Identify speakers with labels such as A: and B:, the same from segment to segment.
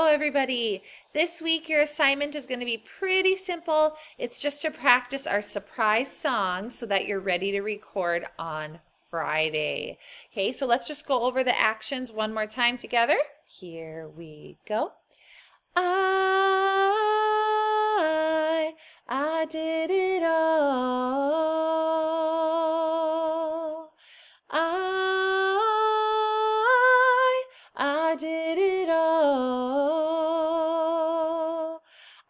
A: everybody. This week, your assignment is going to be pretty simple. It's just to practice our surprise songs so that you're ready to record on Friday. Okay, so let's just go over the actions one more time together. Here we go. I did it all. I did it all.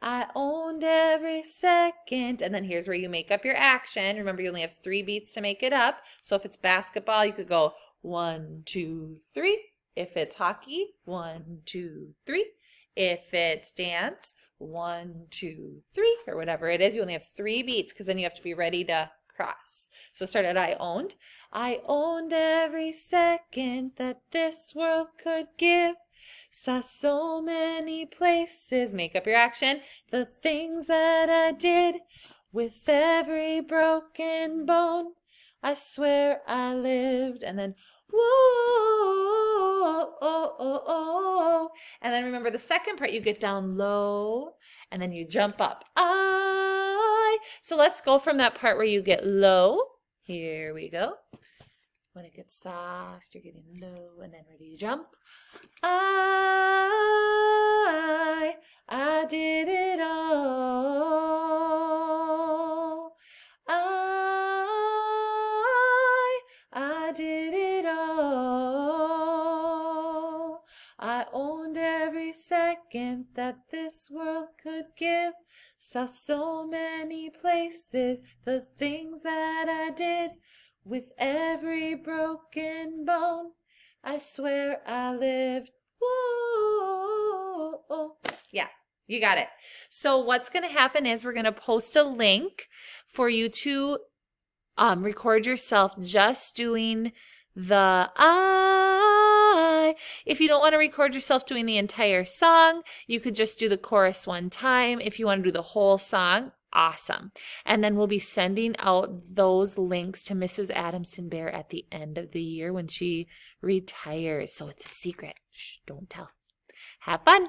A: I owned every second. And then here's where you make up your action. Remember, you only have 3 beats to make it up. So if it's basketball, you could go 1, 2, 3. If it's hockey, 1, 2, 3. If it's dance, 1, 2, 3, or whatever it is, you only have 3 beats because then you have to be ready to cross. So start at I owned. I owned every second that this world could give. Saw so many places. Make up your action. The things that I did with every broken bone. I swear I lived. And then whoa, oh, oh, oh. And then remember the second part, you get down low and then you jump up. So let's go from that part where you get low. Here we go. When it gets soft, you're getting low and then ready to jump. I did it all. I did it all. I owned every second that this world could give. Saw so many places, the things that I did with every broken bone. I swear I lived. Whoa. Yeah, you got it. So what's going to happen is we're going to post a link for you to record yourself just doing the I. If you don't want to record yourself doing the entire song, you could just do the chorus one time. If you want to do the whole song, awesome. And then we'll be sending out those links to Mrs. Adamson Bear at the end of the year when she retires. So it's a secret. Shh, don't tell. Have fun.